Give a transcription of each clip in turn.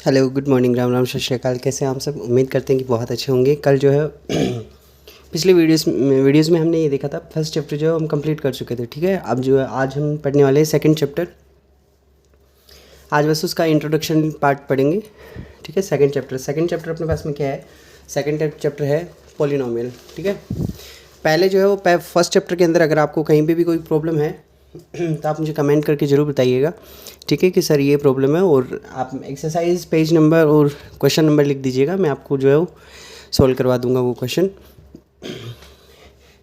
Hello, good morning, Ram Ram, सत श्री अकाल। कैसे हैं आप सब? उम्मीद करते हैं कि बहुत अच्छे होंगे। कल जो है पिछले वीडियोस में हमने ये देखा था, फर्स्ट चैप्टर जो है हम कंप्लीट कर चुके थे। ठीक है, अब जो है आज हम पढ़ने वाले हैं सेकंड चैप्टर। आज बस उसका इंट्रोडक्शन पार्ट पढ़ेंगे। ठीक है, सेकंड चैप्टर अपने पास में क्या है? सेकंड चैप्टर है पॉलिनोमियल। ठीक है, पहले जो है वो फर्स्ट चैप्टर के अंदर अगर आपको कहीं पे भी कोई प्रॉब्लम है तो आप मुझे कमेंट करके ज़रूर बताइएगा। ठीक है कि सर ये प्रॉब्लम है, और आप एक्सरसाइज पेज नंबर और क्वेश्चन नंबर लिख दीजिएगा, मैं आपको जो है वो सॉल्व करवा दूंगा वो क्वेश्चन।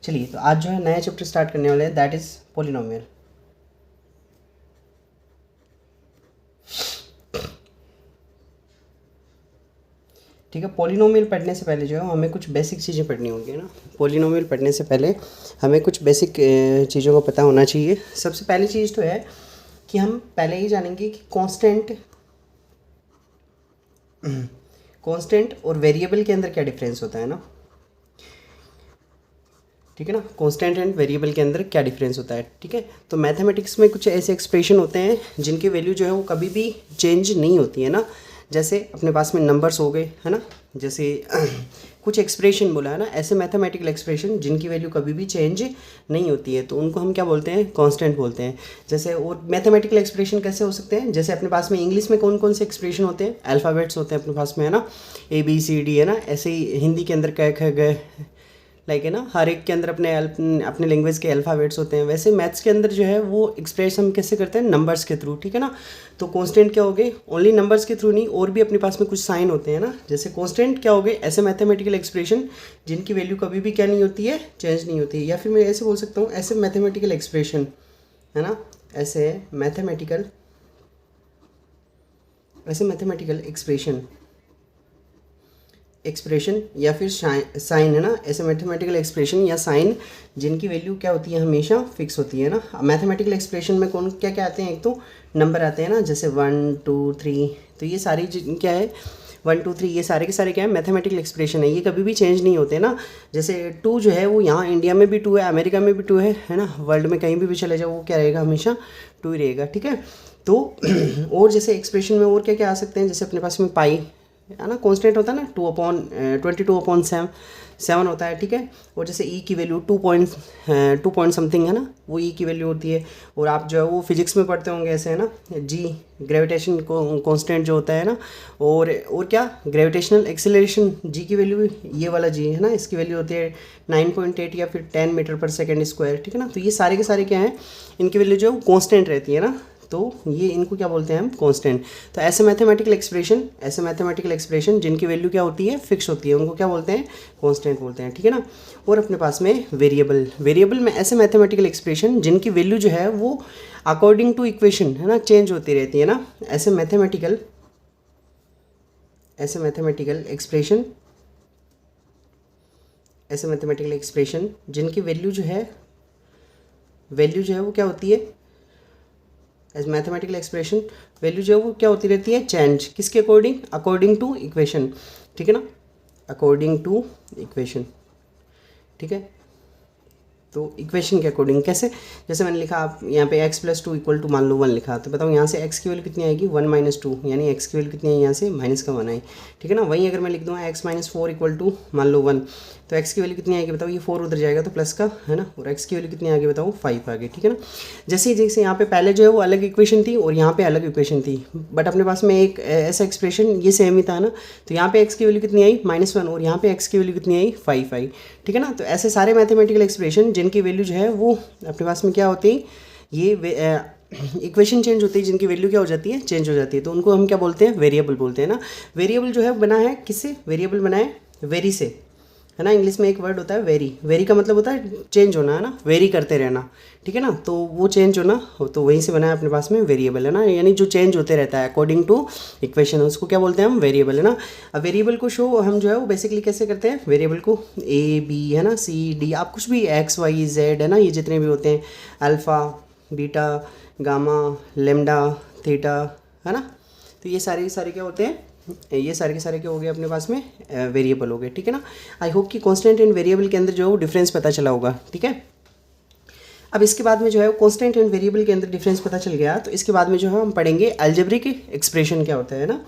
चलिए, तो आज जो है नया चैप्टर स्टार्ट करने वाले हैं, दैट इज़ पॉलिनोमियल। ठीक है, पॉलिनोमियल पढ़ने से पहले जो है हमें कुछ बेसिक चीज़ें पढ़नी होंगी ना। पॉलिनोमियल पढ़ने से पहले हमें कुछ बेसिक चीज़ों को पता होना चाहिए। सबसे पहली चीज़ तो है कि हम पहले ही जानेंगे कि कांस्टेंट और वेरिएबल के अंदर क्या डिफरेंस होता है ना। ठीक है ना, कांस्टेंट एंड वेरिएबल के अंदर क्या डिफरेंस होता है। ठीक है, तो मैथमेटिक्स में कुछ ऐसे एक्सप्रेशन होते हैं जिनकी वैल्यू जो है वो कभी भी चेंज नहीं होती है ना। जैसे अपने पास में नंबर्स हो गए, है ना, जैसे कुछ एक्सप्रेशन बोला है ना, ऐसे मैथमेटिकल एक्सप्रेशन जिनकी वैल्यू कभी भी चेंज नहीं होती है, तो उनको हम क्या बोलते हैं? कांस्टेंट बोलते हैं। जैसे और मैथमेटिकल एक्सप्रेशन कैसे हो सकते हैं? जैसे अपने पास में इंग्लिश में कौन कौन से एक्सप्रेशन होते हैं? अल्फ़ाबेट्स होते हैं अपने पास में, है ना, ABCD, है ना। ऐसे ही हिंदी के अंदर क ख ग, लाइक है ना, हर एक के अंदर अपने लैंग्वेज के अल्फ़ाबेट्स होते हैं। वैसे मैथ्स के अंदर जो है वो एक्सप्रेस हम कैसे करते हैं? नंबर्स के थ्रू। ठीक है ना, तो कांस्टेंट क्या हो गए? ओनली नंबर्स के थ्रू नहीं, और भी अपने पास में कुछ साइन होते हैं ना। जैसे कांस्टेंट क्या हो गए? ऐसे मैथमेटिकल एक्सप्रेशन जिनकी वैल्यू कभी भी क्या नहीं होती है? चेंज नहीं होती है। या फिर मैं ऐसे बोल सकता हूँ, ऐसे मैथमेटिकल एक्सप्रेशन, है ना, ऐसे मैथमेटिकल एक्सप्रेशन या फिर साइन, है ना, ऐसे मैथमेटिकल एक्सप्रेशन या साइन जिनकी वैल्यू क्या होती है? हमेशा फिक्स होती है ना। मैथमेटिकल एक्सप्रेशन में कौन क्या क्या आते हैं? एक तो नंबर आते हैं ना, जैसे 1 2 3, तो ये सारी क्या है? 1 2 3 ये सारे के सारे क्या है? मैथमेटिकल एक्सप्रेशन है, ये कभी भी चेंज नहीं होते ना। जैसे 2 जो है वो यहाँ इंडिया में भी 2 है, अमेरिका में भी 2 है ना, वर्ल्ड में कहीं भी चले जाओ वो क्या रहेगा? हमेशा 2 ही रहेगा। ठीक है, तो और जैसे एक्सप्रेशन में और क्या क्या आ सकते हैं? जैसे अपने पास में पाई, है ना, कांस्टेंट होता है ना, 22/7 होता है। ठीक है, और जैसे ई की वैल्यू 2 पॉइंट समथिंग, है ना, वो ई की वैल्यू होती है। और आप जो है वो फिजिक्स में पढ़ते होंगे ऐसे, है ना, जी ग्रेविटेशन कांस्टेंट जो होता है ना, और क्या, ग्रेविटेशनल एक्सेलरेशन जी की वैल्यू, ये वाला जी है ना, इसकी वैल्यू होती है 9.8 या फिर 10 मीटर पर सेकेंड स्क्वायर। ठीक है ना, तो ये सारे के सारे क्या हैं? इनकी वैल्यू जो है कांस्टेंट रहती है ना, तो ये इनको क्या बोलते हैं हम? कांस्टेंट। तो ऐसे मैथमेटिकल एक्सप्रेशन जिनकी वैल्यू क्या होती है? फिक्स होती है, उनको क्या बोलते हैं? कांस्टेंट बोलते हैं। ठीक है ना, और अपने पास में वेरिएबल में ऐसे मैथमेटिकल एक्सप्रेशन जिनकी वैल्यू जो है वो अकॉर्डिंग टू इक्वेशन, है ना, चेंज होती रहती है ना। ऐसे मैथमेटिकल एक्सप्रेशन जिनकी वैल्यू जो है वो क्या होती है? एज मैथमेटिकल एक्सप्रेशन वैल्यू जो है वो क्या होती रहती है? चेंज। किसके अकॉर्डिंग? According two equation. ठीक है ना, अकॉर्डिंग टू इक्वेशन। ठीक है, तो इक्वेशन के अकॉर्डिंग कैसे? जैसे मैंने लिखा, आप यहाँ पे x+2 = मान लो 1 लिखा, तो बताओ यहाँ से x की वैल्यू कितनी आएगी? 1 - 2, यानी x की वैल्यू कितनी है? यहाँ से माइनस का 1 आई। ठीक है ना, वहीं अगर मैं लिख दूँगा x - 4 = मान लो 1, तो x की वैल्यू कितनी आएगी? बताओ, ये 4 उधर जाएगा तो प्लस का, है ना, और x की वैल्यू कितनी आगे? बताओ, 5 आगे। ठीक है ना, जैसे यहाँ पे पहले जो है वो अलग इक्वेशन थी और यहाँ पे अलग इक्वेशन थी, बट अपने पास में एक ऐसा एक्सप्रेशन ये सेम ही था ना, तो यहाँ पे x की वैल्यू कितनी आई? -1, और यहाँ पे x की वैल्यू कितनी आई? 5 आई। ठीक है ना, तो ऐसे सारे मैथमेटिकल एक्सप्रेशन जिनकी वैल्यू जो है वो अपने पास में क्या होती है? ये इक्वेशन चेंज होती है, जिनकी वैल्यू क्या हो जाती है? चेंज हो जाती है, तो उनको हम क्या बोलते हैं? वेरिएबल बोलते हैं ना। वेरिएबल जो है बना है किससे? वेरिएबल बना है वेरी से, है ना। इंग्लिश में एक वर्ड होता है वेरी का मतलब होता है चेंज होना, है ना, वेरी करते रहना। ठीक है ना, तो वो चेंज होना हो, तो वहीं से बना है अपने पास में वेरिएबल, है ना, यानी जो चेंज होते रहता है अकॉर्डिंग टू इक्वेशन, उसको क्या बोलते हैं हम? वेरिएबल, है ना। अब वेरिएबल को शो हम जो है वो बेसिकली कैसे करते हैं? वेरिएबल को A B, है ना, C D, आप कुछ भी X Y Z, है ना, ये जितने भी होते हैं, alpha beta gamma lambda theta, है ना, तो ये सारे क्या होते हैं? ये सारे के सारे क्या हो गए अपने पास में? वेरिएबल हो गए। ठीक है ना, आई होप कि कांस्टेंट एंड वेरिएबल के अंदर जो है वो डिफरेंस पता चला होगा। ठीक है, अब इसके बाद में जो है कांस्टेंट एंड वेरिएबल के अंदर डिफरेंस पता चल गया, तो इसके बाद में जो है हम पढ़ेंगे अलजेब्रिक एक्सप्रेशन क्या होता है ना।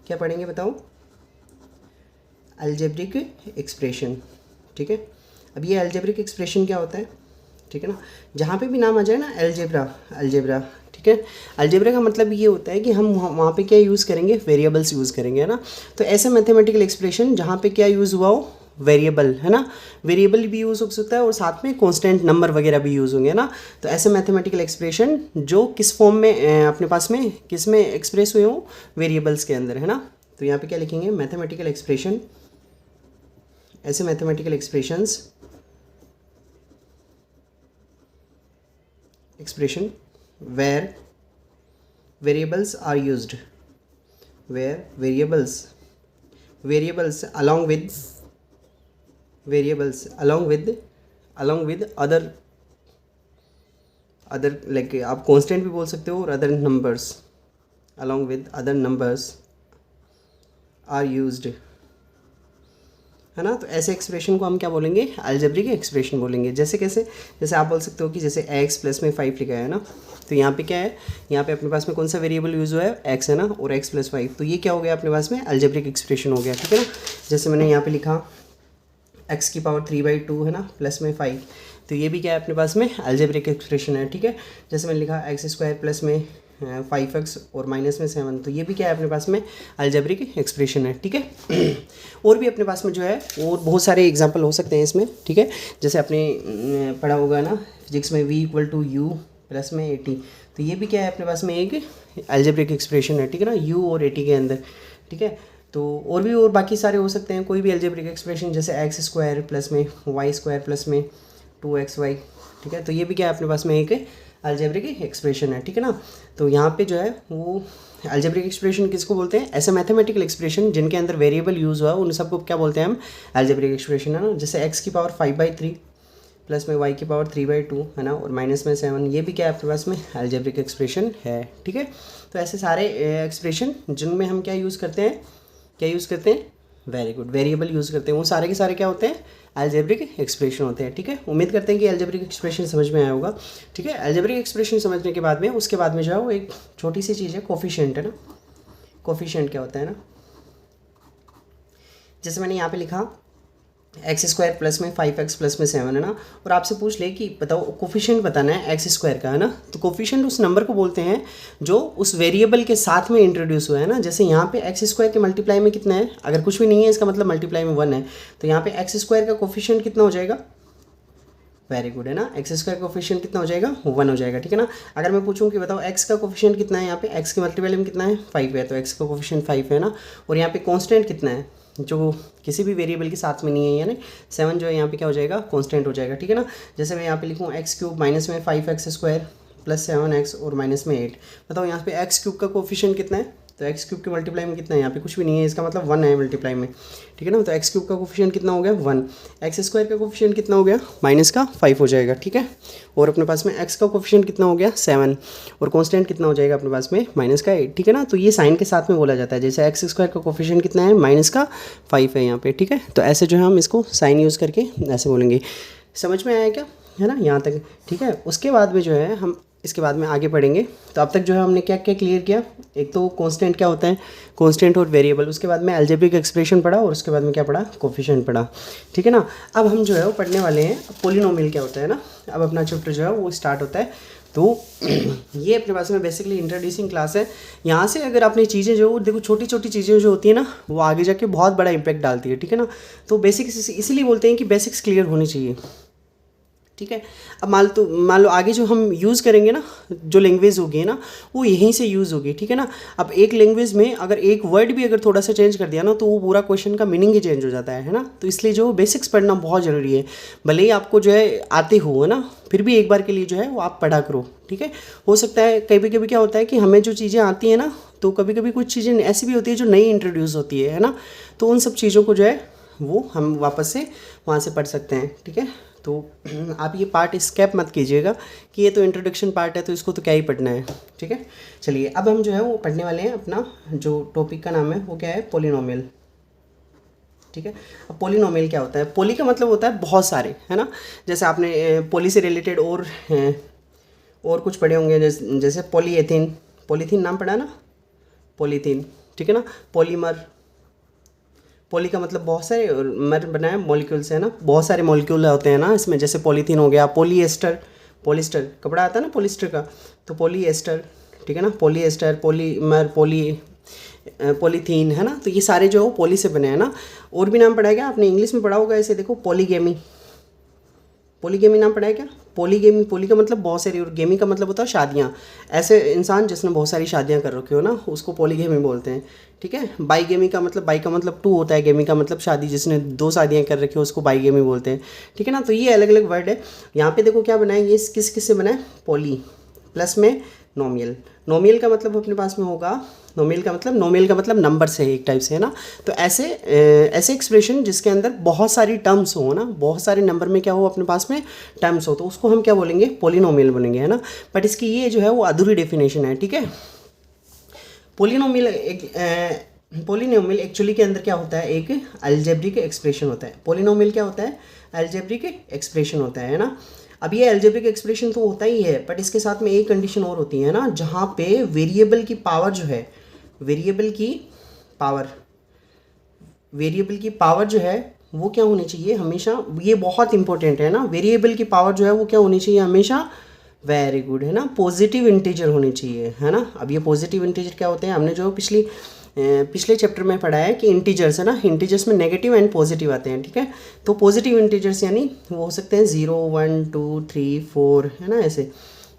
क्या पढ़ेंगे बताओ? Algebraic expression. ठीक है, अब ये अलजेब्रिक एक्सप्रेशन क्या होता है? ठीक है ना, जहाँ पे भी नाम आ जाए ना अलजेब्रा, ठीक है, अलजेब्रा का मतलब ये होता है कि हम वहाँ पे क्या यूज़ करेंगे? वेरिएबल्स यूज़ करेंगे, है ना। तो ऐसे मैथमेटिकल एक्सप्रेशन जहाँ पे क्या यूज़ हुआ हो? वेरिएबल, है ना, वेरिएबल भी यूज़ हो सकता है और साथ में कांस्टेंट नंबर वगैरह भी यूज़ होंगे ना। तो ऐसे मैथमेटिकल एक्सप्रेशन जो किस फॉर्म में अपने पास में किस में एक्सप्रेस हुए हों? वेरिएबल्स के अंदर, है ना। तो यहाँ पे क्या लिखेंगे? मैथमेटिकल एक्सप्रेशन, ऐसे mathematical expression where variables are used, where variables along with other like आप कांस्टेंट भी बोल सकते हो और other numbers, along with other numbers are used, है ना। तो ऐसे एक्सप्रेशन को हम क्या बोलेंगे? अलजेब्रिक एक्सप्रेशन बोलेंगे। जैसे कैसे? जैसे आप बोल सकते हो कि जैसे x प्लस में 5 लिखा है ना, तो यहाँ पे क्या है? यहाँ पे अपने पास में कौन सा वेरिएबल यूज़ हुआ है? x है ना, और x प्लस 5, तो ये क्या हो गया अपने पास में? अलजेब्रिक एक्सप्रेशन हो गया। ठीक है ना, जैसे मैंने यहाँ पे लिखा x की पावर 3/2 है ना, प्लस में 5, तो ये भी क्या है अपने पास में? अलजेब्रिक एक्सप्रेशन है। ठीक है, जैसे मैंने लिखा x² प्लस में 5x और माइनस में 7, तो ये भी क्या है अपने पास में? अलजेब्रिक एक्सप्रेशन है। ठीक है, और भी अपने पास में जो है और बहुत सारे एग्जांपल हो सकते हैं इसमें। ठीक है, जैसे आपने पढ़ा होगा ना फिजिक्स में v = u प्लस में 80, तो ये भी क्या है अपने पास में? एक अलजेब्रिक एक्सप्रेशन है। ठीक है ना, u और 80 के अंदर। ठीक है, तो और बाकी सारे हो सकते हैं, कोई भी अलजेब्रिक एक्सप्रेशन, जैसे x² प्लस में y² प्लस में 2xy। ठीक है, तो ये भी क्या है अपने पास में? एक अलजेब्रिक एक्सप्रेशन है। ठीक है ना, तो यहाँ पे जो है वो अलजेब्रिक एक्सप्रेशन किसको बोलते हैं? ऐसे मैथमेटिकल एक्सप्रेशन जिनके अंदर वेरिएबल यूज़ हुआ उन सबको क्या बोलते हैं हम? अलजेब्रिक एक्सप्रेशन, है ना। जैसे x की पावर 5/3 प्लस में y की पावर 3/2, है ना, और माइनस में 7, ये भी क्या है आपके पास में? अलजेब्रिक एक्सप्रेशन है। ठीक है, तो ऐसे सारे एक्सप्रेशन जिनमें हम क्या यूज़ करते हैं? वेरी गुड, वेरिएबल यूज़ करते हैं, वो सारे के सारे क्या होते हैं? अलजेब्रिक एक्सप्रेशन होते हैं। ठीक है, उम्मीद करते हैं कि अलजेब्रिक एक्सप्रेशन समझ में आया होगा। ठीक है, अलजेब्रिक एक्सप्रेशन समझने के बाद में उसके बाद में जो है वो एक छोटी सी चीज़ है कोफिशिएंट, है ना। कोफिशिएंट क्या होता है ना, जैसे मैंने यहाँ पे लिखा x² प्लस में 5x प्लस में 7, है ना, और आपसे पूछ ले कि बताओ कोफिशिएंट बताना है x² का, है ना, तो कोफिशिएंट उस नंबर को बोलते हैं जो उस वेरिएबल के साथ में इंट्रोड्यूस हुआ है ना। जैसे यहाँ पे x² के मल्टीप्लाई में कितना है? अगर कुछ भी नहीं है इसका मतलब मल्टीप्लाई में 1 है, तो यहाँ पे x² का कोफिशिएंट कितना हो जाएगा? वेरी गुड, है ना, x² का कोफिशिएंट कितना हो जाएगा? 1 हो जाएगा। ठीक है ना, अगर मैं पूछूं कि बताओ x का कोफिशिएंट कितना है, यहाँ पे x के मल्टीप्लाई में कितना है? 5 है, तो x का कोफिशिएंट 5 है ना, और यहाँ पे कांस्टेंट कितना है जो किसी भी वेरिएबल के साथ में नहीं है, यानी 7 जो है यहाँ पे क्या हो जाएगा? कांस्टेंट हो जाएगा। ठीक है ना, जैसे मैं यहाँ पे लिखूँ x³ माइनस में 5x² प्लस 7x और माइनस में 8, बताओ यहाँ पे x³ का कोफिशिएंट कितना है? तो x³ के मल्टीप्लाई में कितना है? यहाँ पे कुछ भी नहीं है, इसका मतलब 1 है मल्टीप्लाई में। ठीक है ना, तो x³ का कोफिशिएंट कितना हो गया? 1। x² का कोफिशिएंट कितना हो गया? -5 हो जाएगा। ठीक है, और अपने पास में x का कोफिशिएंट कितना हो गया? 7, और कांस्टेंट कितना हो जाएगा अपने पास में? -8। ठीक है ना, तो ये साइन के साथ में बोला जाता है, जैसे x² का कोफिशिएंट कितना है? -5 है यहाँ पे। ठीक है, तो ऐसे जो है हम इसको साइन यूज़ करके ऐसे बोलेंगे। समझ में आया क्या? है ना, यहाँ तक। ठीक है, उसके बाद में जो है हम इसके बाद में आगे पढ़ेंगे। तो अब तक जो है हमने क्या क्या क्लियर किया? एक तो कांस्टेंट क्या होता है, कांस्टेंट और वेरिएबल, उसके बाद में अलजेब्रिक एक्सप्रेशन पढ़ा, और उसके बाद में क्या पढ़ा? कोफिशिएंट पढ़ा। ठीक है ना, अब हम जो है वो पढ़ने वाले हैं पॉलिनोमियल क्या होता है ना। अब अपना चैप्टर जो है वो स्टार्ट होता है। तो ये अपने पास में बेसिकली इंट्रोड्यूसिंग क्लास है। यहाँ से अगर आपने चीज़ें जो देखो, छोटी छोटी चीज़ें जो होती है ना, वो आगे जाके बहुत बड़ा इंपैक्ट डालती है। ठीक है ना, तो बेसिक्स इसीलिए बोलते हैं कि बेसिक्स क्लियर होनी चाहिए। ठीक है, अब मान लो आगे जो हम यूज़ करेंगे ना, जो लैंग्वेज होगी ना, वो यहीं से यूज़ होगी। ठीक है ना, अब एक लैंग्वेज में अगर एक वर्ड भी अगर थोड़ा सा चेंज कर दिया ना, तो वो पूरा क्वेश्चन का मीनिंग ही चेंज हो जाता है ना। तो इसलिए जो बेसिक्स पढ़ना बहुत ज़रूरी है। भले ही आपको जो है आते हो, है ना, फिर भी एक बार के लिए जो है वो आप पढ़ा करो। ठीक है, हो सकता है कभी कभी क्या होता है कि हमें जो चीज़ें आती हैं ना, तो कभी कभी कुछ चीज़ें ऐसी भी होती है जो नई इंट्रोड्यूस होती है ना, तो उन सब चीज़ों को जो है वो हम वापस से वहाँ से पढ़ सकते हैं। ठीक है, तो आप ये पार्ट स्किप मत कीजिएगा कि ये तो इंट्रोडक्शन पार्ट है, तो इसको तो क्या ही पढ़ना है। ठीक है, चलिए अब हम जो है वो पढ़ने वाले हैं। अपना जो टॉपिक का नाम है वो क्या है? पॉलिनोमियल। ठीक है, अब पॉलिनोमियल क्या होता है? पॉली का मतलब होता है बहुत सारे, है ना। जैसे आपने पॉली से रिलेटेड और कुछ पढ़े होंगे, जैसे पॉलीएथीन, पॉलीथीन नाम पढ़ा ना, पॉलीथीन। ठीक है ना। पॉलीमर, पॉली का मतलब बहुत सारे, मर बनाया मॉलिक्यूल से है ना, बहुत सारे मॉलिक्यूल होते हैं ना इसमें, जैसे पॉलीथीन हो गया, पॉलीएस्टर, पॉलिस्टर कपड़ा आता है ना पॉलिस्टर का, तो पॉलीएस्टर, ठीक है ना, पॉलीएस्टर, पॉलीमर, पॉलीथीन है ना, तो ये सारे जो पॉली से बने हैं ना। और भी नाम पढ़ा है क्या आपने, इंग्लिश में पढ़ा होगा ऐसे, देखो पॉलीगेमी, पॉलीगेमी नाम पढ़ा है क्या, पॉलीगेमी, पॉली का मतलब बहुत सारी और गेमी का मतलब होता है शादियाँ, ऐसे इंसान जिसने बहुत सारी शादियाँ कर रखी हो ना उसको पॉलीगेमी बोलते हैं, ठीक है। बाईगेमी का मतलब, बाई का मतलब 2 होता है, गेमी का मतलब शादी, जिसने 2 शादियाँ कर रखी हो उसको बाईगेमी बोलते हैं, ठीक है ना। तो ये अलग अलग वर्ड है। यहाँ पे देखो क्या बनाए, ये किस किस से बना है, पॉली प्लस में नोमियल, नोमियल का मतलब अपने पास में होगा, नोमियल का मतलब नंबर से एक टाइप से है ना। तो ऐसे ऐसे एक्सप्रेशन जिसके अंदर बहुत सारी टर्म्स हो ना, बहुत सारे नंबर में क्या हो अपने पास में टर्म्स हो, तो उसको हम क्या बोलेंगे, पॉलिनोमियल बोलेंगे, है ना। बट इसकी ये जो है वो अधूरी डेफिनेशन है, ठीक है। पॉलिनोमियल एक्चुअली के अंदर क्या होता है, एक अलजेब्रिक एक्सप्रेशन होता है। पॉलिनोमियल क्या होता है, अलजेब्रिक एक्सप्रेशन होता है ना। अब ये अलजेब्रिक एक्सप्रेशन तो होता ही है, बट इसके साथ में एक कंडीशन और होती है ना, जहाँ पे वेरिएबल की पावर जो है, वेरिएबल की पावर जो है वो क्या होनी चाहिए हमेशा, ये बहुत इंपॉर्टेंट है ना, वेरिएबल की पावर जो है वो क्या होनी चाहिए हमेशा, वेरी गुड, है ना, पॉजिटिव इंटीजर होनी चाहिए, है ना। अब ये पॉजिटिव इंटीजर क्या होते हैं, हमने जो पिछले चैप्टर में पढ़ा है कि इंटीजर्स है ना, इंटीजर्स में नेगेटिव एंड पॉजिटिव आते हैं, ठीक है। तो पॉजिटिव इंटीजर्स यानी वो हो सकते हैं 0, 1, 2, 3, 4, है ना, ऐसे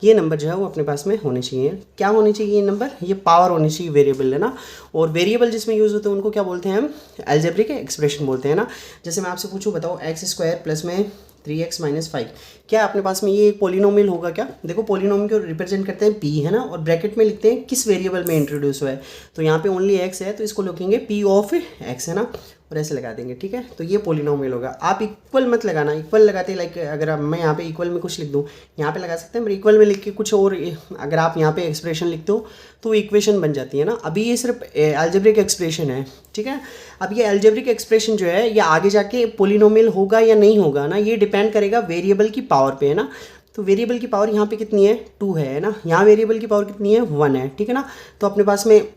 ये नंबर जो है वो अपने पास में होने चाहिए। क्या होने चाहिए ये नंबर, ये पावर होनी चाहिए, वेरिएबल है ना। और वेरिएबल जिसमें यूज़ होते हैं उनको क्या बोलते हैं हम, अलजेब्रिक एक्सप्रेशन बोलते हैं ना। जैसे मैं आपसे पूछूं, बताओ x² प्लस में 3x - 5, क्या अपने पास में ये एक पॉलिनोमियल होगा क्या। देखो पॉलिनोमियल को रिप्रेजेंट करते हैं p, है ना, और ब्रैकेट में लिखते हैं किस वेरिएबल में इंट्रोड्यूस हुआ है, तो यहाँ पे ओनली x है तो इसको लिखेंगे p ऑफ x, है ना, और ऐसे लगा देंगे, ठीक है। तो ये पॉलिनोमियल होगा। आप इक्वल मत लगाना, इक्वल लगाते लाइक अगर मैं यहाँ पे इक्वल में कुछ लिख दूँ, यहाँ पे लगा सकते हैं, पर इक्वल में लिख के कुछ और अगर आप यहाँ पे एक्सप्रेशन लिखते हो तो इक्वेशन बन जाती है ना। अभी ये सिर्फ अलजेब्रिक एक्सप्रेशन है, ठीक है। अब ये अलजेब्रिक एक्सप्रेशन जो है ये आगे जाके पॉलिनोमियल होगा या नहीं होगा ना, ये डिपेंड करेगा वेरिएबल की पावर पे, है ना। तो वेरिएबल की पावर यहाँ पे कितनी है, 2 है ना, यहाँ वेरिएबल की पावर कितनी है, 1 है, ठीक है ना। तो अपने पास में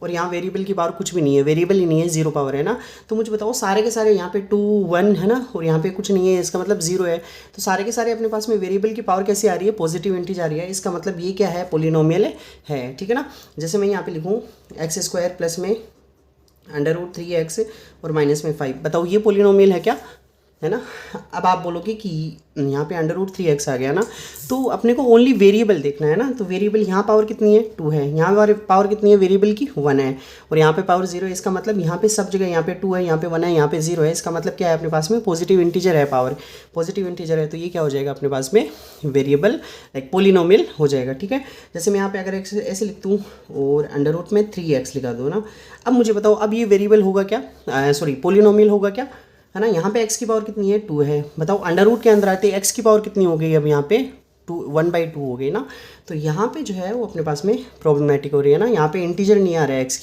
और यहाँ वेरिएबल की पावर कुछ भी नहीं है, वेरिएबल ही नहीं है, 0 पावर है ना। तो मुझे बताओ सारे के सारे यहाँ पे 2, 1 है ना, और यहाँ पे कुछ नहीं है, इसका मतलब 0 है। तो सारे के सारे अपने पास में वेरिएबल की पावर कैसे आ रही है, पॉजिटिव इंटीजर आ रही है, इसका मतलब ये क्या है, पॉलिनोमियल है, ठीक है ना। जैसे मैं यहाँ पे लिखूँ x² प्लस में √3x और माइनस में 5, बताओ ये पॉलिनोमियल है क्या, है ना। अब आप बोलोगे कि यहाँ पे √3x आ गया ना, तो अपने को ओनली वेरिएबल देखना है ना। तो वेरिएबल यहाँ पावर कितनी है, 2 है, यहाँ पावर कितनी है वेरिएबल की, 1 है, और यहाँ पे पावर 0 है। इसका मतलब यहाँ पे सब जगह, यहाँ पे 2 है, यहाँ पे 1 है, यहाँ पे 0 है, इसका मतलब क्या है अपने पास में पॉजिटिव इंटीजर है, पावर पॉजिटिव इंटीजर है। तो ये क्या हो जाएगा अपने पास में, वेरिएबल लाइक पॉलिनोमियल हो जाएगा, ठीक है। जैसे मैं यहाँ पे अगर ऐसे लिख दूँ और √ में 3x लिखा दो ना। अब मुझे बताओ अब ये वेरिएबल होगा क्या, सॉरी पॉलिनोमियल होगा क्या, है ना। यहाँ पे x की पावर कितनी है, 2 है, बताओ √ के अंदर आते x की पावर कितनी हो गई, अब यहाँ पे 1/2 हो गई ना। तो यहाँ पे जो है वो अपने पास में प्रॉब्लमेटिक हो रही है ना, यहाँ पे इंटीजर नहीं आ रहा है x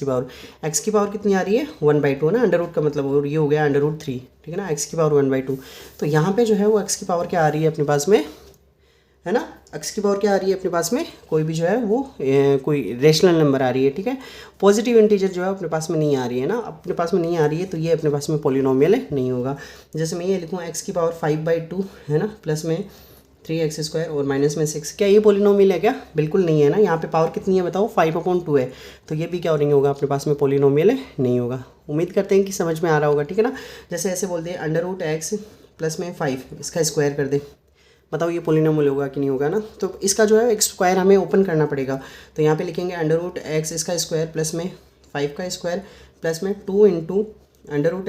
की पावर कितनी आ रही है, 1/2 ना, √ का मतलब, और ये हो गया √3, ठीक है ना, x की पावर 1/2। तो यहाँ पे जो है वो x की पावर क्या आ रही है अपने पास में, है ना, x की पावर क्या आ रही है अपने पास में, कोई भी जो है वो कोई रेशनल नंबर आ रही है, ठीक है। पॉजिटिव इंटीजर जो है अपने पास में नहीं आ रही है ना, अपने पास में नहीं आ रही है, तो ये अपने पास में पॉलिनोमियल नहीं होगा। जैसे मैं ये लिखूँ x की पावर 5/2, है ना, प्लस में 3x² और माइनस में 6, क्या ये पॉलिनोमियल है क्या, बिल्कुल नहीं है ना। यहाँ पे पावर कितनी है बताओ, 5/2 है, तो ये भी क्या नहीं होगा अपने पास में, पॉलिनोमियल नहीं होगा। उम्मीद करते हैं कि समझ में आ रहा होगा, ठीक है ना। जैसे ऐसे बोल दे √x प्लस में 5, इसका स्क्वायर कर दे, बताओ ये पॉलिनोमियल होगा कि नहीं होगा ना। तो इसका जो है एक स्क्वायर हमें ओपन करना पड़ेगा। तो यहाँ पे लिखेंगे √x इसका स्क्वायर प्लस में 5 का स्क्वायर प्लस में 2 ×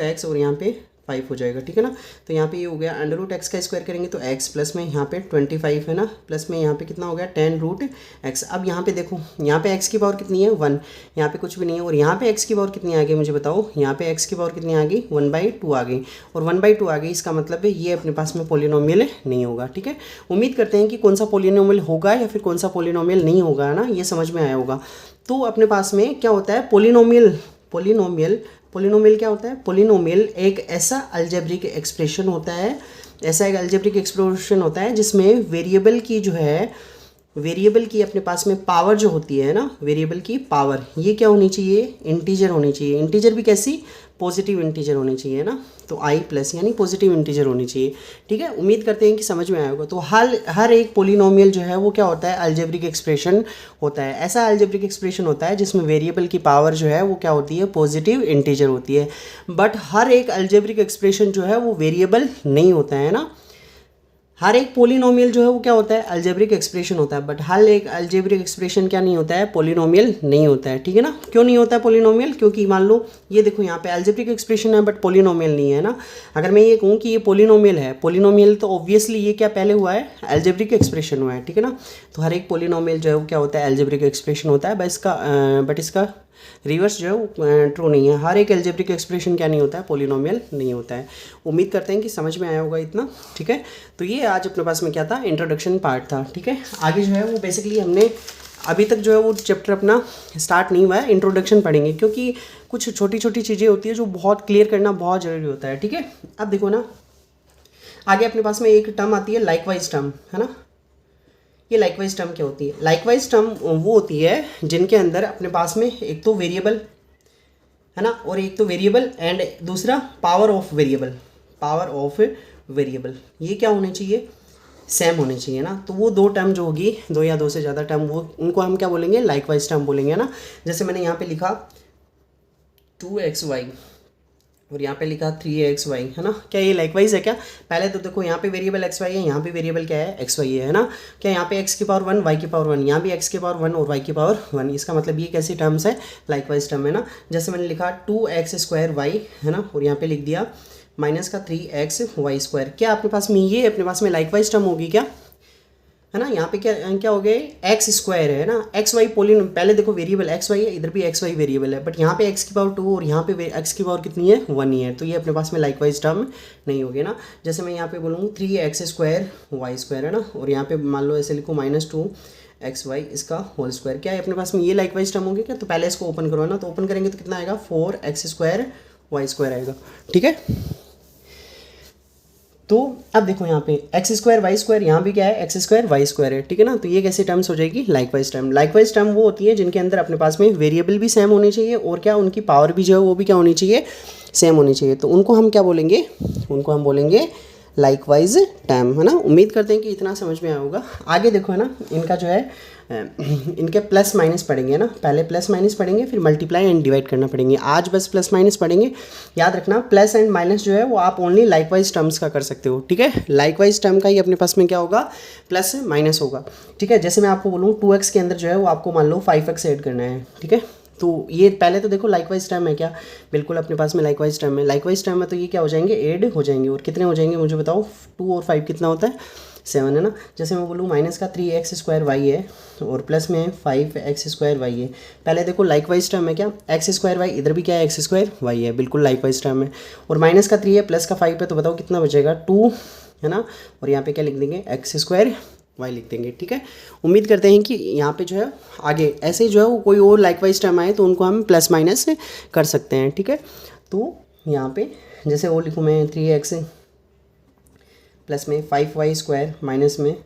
√x और यहाँ पे 5 हो जाएगा, ठीक है ना। तो यहाँ पे ये हो गया √x का स्क्वायर करेंगे तो x प्लस में यहाँ पे 25 है ना, प्लस में यहाँ पे कितना हो गया 10√x। अब यहाँ पे देखो, यहाँ पे x की पावर कितनी है 1, यहाँ पे कुछ भी नहीं है, और यहाँ पे x की पावर कितनी आ गई मुझे बताओ, यहाँ पे x की पावर कितनी आ गई 1/2 आ गई, और 1/2 आ गई, इसका मतलब है ये अपने पास में पॉलिनोमियल नहीं होगा, ठीक है। उम्मीद करते हैं कि कौन सा पॉलिनोमियल होगा या फिर कौन सा पॉलिनोमियल नहीं होगा ना, ये समझ में आया होगा। तो अपने पास में क्या होता है, पॉलिनोमियल क्या होता है, पॉलिनोमियल एक ऐसा अलजेब्रिक एक्सप्रेशन होता है, जिसमें वेरिएबल की जो है वेरिएबल की अपने पास में पावर जो होती है ना, वेरिएबल की पावर, ये क्या होनी चाहिए, इंटीजर होनी चाहिए। इंटीजर भी कैसी, पॉजिटिव इंटीजर होनी चाहिए ना, तो आई प्लस यानी पॉजिटिव इंटीजर होनी चाहिए। ठीक है, उम्मीद करते हैं कि समझ में आया होगा। तो हर एक पोलिनोमियल जो है वो क्या होता है, अलजेब्रिक एक्सप्रेशन होता है। ऐसा अलजेब्रिक एक्सप्रेशन होता है जिसमें वेरिएबल की पावर जो है वो क्या होती है, पॉजिटिव इंटीजर होती है। बट हर एक अलजेब्रिक एक्सप्रेशन जो है वो वेरिएबल नहीं होता है ना। हर एक पोलिनोमियल जो है वो क्या होता है, अलजेब्रिक एक्सप्रेशन होता है, बट हर एक अलजेब्रिक एक्सप्रेशन क्या नहीं होता है, पोलिनोमियल नहीं होता है। ठीक है ना, क्यों नहीं होता है पोलिनोमियल, क्योंकि मान लो ये देखो यहाँ पे अलजेब्रिक एक्सप्रेशन है बट पोलिनोमियल नहीं है ना। अगर मैं ये कहूँ कि ये पोलिनोमियल है, पोलिनोमियल तो ऑब्वियसली ये क्या पहले हुआ है, अलजेब्रिक एक्सप्रेशन हुआ है। ठीक है ना, तो हर एक पोलिनोमियल जो है वो क्या होता है, अलजेब्रिक एक्सप्रेशन होता है, बट इसका रिवर्स जो है वो ट्रू नहीं है। हर एक अलजेब्रिक एक्सप्रेशन क्या नहीं होता है, पोलिनोमियल नहीं होता है। उम्मीद करते हैं कि समझ में आया होगा इतना। ठीक है, तो ये आज अपने पास में क्या था, इंट्रोडक्शन पार्ट था। ठीक है, आगे जो है वो बेसिकली हमने अभी तक जो है वो चैप्टर अपना स्टार्ट नहीं हुआ है, इंट्रोडक्शन पढ़ेंगे, क्योंकि कुछ छोटी छोटी चीज़ें होती है जो बहुत क्लियर करना बहुत ज़रूरी होता है। ठीक है, अब देखो ना, आगे अपने पास में एक टर्म आती है लाइकवाइज टर्म, है ना। ये लाइकवाइज टर्म क्या होती है, लाइकवाइज टर्म वो होती है जिनके अंदर अपने पास में एक तो वेरिएबल है ना, और एक तो वेरिएबल एंड दूसरा power of variable, power of variable, ये क्या होने चाहिए, सेम होने चाहिए ना। तो वो दो टर्म जो होगी, दो या दो से ज़्यादा टर्म, वो उनको हम क्या बोलेंगे, लाइकवाइज टर्म बोलेंगे ना। जैसे मैंने यहाँ पे लिखा 2xy और यहाँ पे लिखा 3xy, है ना, क्या ये लाइकवाइज है क्या। पहले तो देखो यहाँ पे वेरिएबल xy है, यहाँ पे वेरिएबल क्या है, xy है ना। क्या यहाँ पे x की पावर 1 y की पावर 1, यहाँ भी x की पावर 1 और y की पावर 1, इसका मतलब ये कैसी टर्म्स है, लाइकवाइज टर्म है ना। जैसे मैंने लिखा 2x² y, है ना, और यहाँ पे लिख दिया माइनस का 3xy², क्या आपके पास में ये अपने पास में लाइकवाइज टर्म होगी क्या, है ना। यहाँ पे क्या हो गया, x² है ना, xy पोलिन, पहले देखो वेरिएबल xy है, इधर भी xy वेरिएबल है, बट यहाँ पे x की पावर 2 और यहाँ पे x की पावर कितनी है, 1 ही है, तो ये अपने पास में लाइकवाइज टर्म नहीं होगी ना। जैसे मैं यहाँ पे बोलूँ 3x² y² है ना, और यहाँ पे मान लो ऐसे लिखो -2xy इसका होल स्क्वायर, क्या है अपने पास में ये लाइकवाइज टर्म होगी क्या। तो पहले इसको ओपन करो ना, तो ओपन करेंगे तो कितना आएगा, 4x² y² आएगा। ठीक है, तो अब देखो यहाँ पे x² y², यहाँ भी क्या है, x² y² है। ठीक है ना, तो ये कैसे टर्म्स हो जाएगी, लाइकवाइज टर्म। लाइकवाइज टर्म वो होती है जिनके अंदर अपने पास में वेरिएबल भी सेम होने चाहिए और क्या उनकी पावर भी जो है वो भी क्या होनी चाहिए, सेम होनी चाहिए। तो उनको हम क्या बोलेंगे, उनको हम बोलेंगे लाइकवाइज टर्म, है ना। उम्मीद करते हैं कि इतना समझ में आया होगा। आगे देखो है ना, इनका जो है इनके प्लस माइनस पढ़ेंगे ना, पहले प्लस माइनस पढ़ेंगे, फिर मल्टीप्लाई एंड डिवाइड करना पड़ेंगे। आज बस प्लस माइनस पढ़ेंगे। याद रखना प्लस एंड माइनस जो है वो आप ओनली लाइकवाइज टर्म्स का कर सकते हो। ठीक है, लाइकवाइज टर्म का ही अपने पास में क्या होगा, प्लस माइनस होगा। ठीक है, जैसे मैं आपको बोलूँ 2x के अंदर जो है वो आपको मान लो 5x ऐड करना है। ठीक है, तो ये पहले तो देखो लाइकवाइज टर्म है क्या, बिल्कुल अपने पास में लाइकवाइज टर्म है। लाइकवाइज टर्म है तो ये क्या हो जाएंगे, ऐड हो जाएंगे। और कितने हो जाएंगे मुझे बताओ, 2 और 5 कितना होता है, 7 है ना। जैसे मैं बोलूँ माइनस का 3x² y है और प्लस में 5x² y है। पहले देखो लाइकवाइज टर्म है क्या, x² y, इधर भी क्या है, x² y है, बिल्कुल लाइकवाइज टर्म है। और माइनस का 3 है, प्लस का 5 है, तो बताओ कितना बचेगा, 2, है ना। और यहाँ पे क्या लिख देंगे, x² y लिख देंगे। ठीक है, उम्मीद करते हैं कि यहाँ पे जो है आगे ऐसे जो है वो कोई और लाइकवाइज टर्म आए तो उनको हम प्लस माइनस कर सकते हैं। ठीक है, तो यहाँ पे जैसे वो लिखूँ मैं 3x प्लस में 5y² माइनस में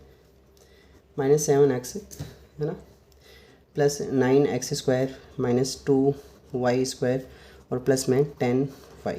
-7x, है ना, प्लस 9x² माइनस 2y² और प्लस में 10y।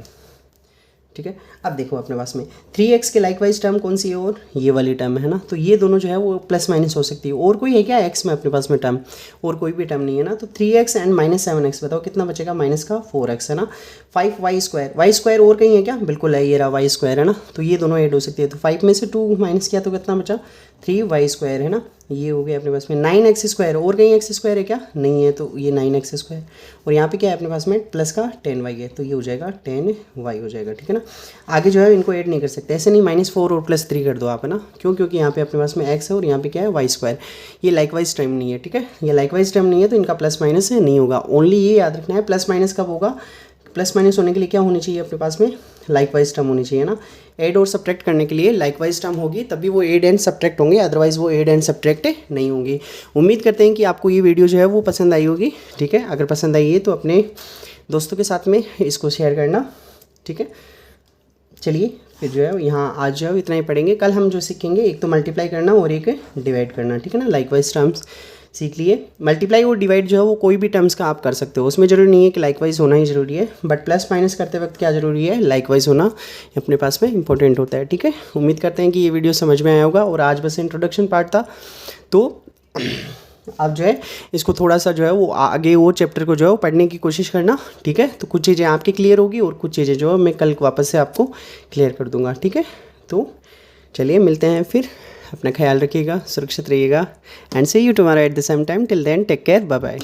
ठीक है, अब देखो अपने पास में 3x के लाइकवाइज टर्म कौन सी है, और ये वाली टर्म है ना। तो ये दोनों जो है वो प्लस माइनस हो सकती है। और कोई है क्या x में अपने पास में टर्म, और कोई भी टर्म नहीं है ना। तो 3x एंड -7x, बताओ कितना बचेगा, माइनस का 4x, है ना। 5y² और कहीं है क्या, बिल्कुल है, ये रहा y² है ना। तो ये दोनों ऐड हो सकती है। तो 5 में से 2 माइनस किया तो कितना बचा, 3y² है ना। ये हो गया अपने पास में 9x², और कहीं x² है क्या, नहीं है, तो ये 9x²। और यहाँ पे क्या है अपने पास में प्लस का 10y है, तो ये हो जाएगा 10y हो जाएगा। ठीक है ना, आगे जो है इनको ऐड नहीं कर सकते, ऐसे नहीं -4 और +3 कर दो आप, है ना। क्यों, क्योंकि यहाँ पे अपने पास में x है और यहाँ पे क्या है y²। ये लाइकवाइज टर्म नहीं है। ठीक है, ये लाइकवाइज टर्म नहीं है तो इनका प्लस माइनस नहीं होगा। ओनली ये याद रखना है, प्लस माइनस कब होगा, प्लस माइनस होने के लिए क्या होनी चाहिए अपने पास में, लाइकवाइज टर्म होनी चाहिए ना। ऐड और सब्ट्रैक्ट करने के लिए लाइकवाइज टर्म होगी तभी वो ऐड एंड सब्ट्रैक्ट होंगे, अदरवाइज वो ऐड एंड सब्ट्रैक्ट नहीं होंगी। उम्मीद करते हैं कि आपको ये वीडियो जो है वो पसंद आई होगी। ठीक है, अगर पसंद आई है तो अपने दोस्तों के साथ में इसको शेयर करना। ठीक है, चलिए फिर जो है यहाँ आज जो है इतना ही पढ़ेंगे। कल हम जो सीखेंगे एक तो मल्टीप्लाई करना और एक डिवाइड करना, ठीक है ना। लाइकवाइज टर्म्स सीख लिए। मल्टीप्लाई और डिवाइड जो है वो कोई भी टर्म्स का आप कर सकते हो, उसमें ज़रूरी नहीं है कि लाइकवाइज होना ही ज़रूरी है, बट प्लस माइनस करते वक्त क्या ज़रूरी है, लाइकवाइज होना अपने पास में इंपॉर्टेंट होता है, ठीक है। उम्मीद करते हैं कि ये वीडियो समझ में आया होगा। और आज बस इंट्रोडक्शन पार्ट था, तो आप जो है इसको थोड़ा सा जो है वो आगे वो चैप्टर को जो है वो पढ़ने की कोशिश करना, ठीक है। तो कुछ चीज़ें आपकी क्लियर होगी और कुछ चीज़ें जो है मैं कल वापस से आपको क्लियर कर दूंगा, ठीक है। तो चलिए मिलते हैं फिर, अपना ख्याल रखिएगा, सुरक्षित रहिएगा, and see you tomorrow at the same time. Till then take care, bye bye.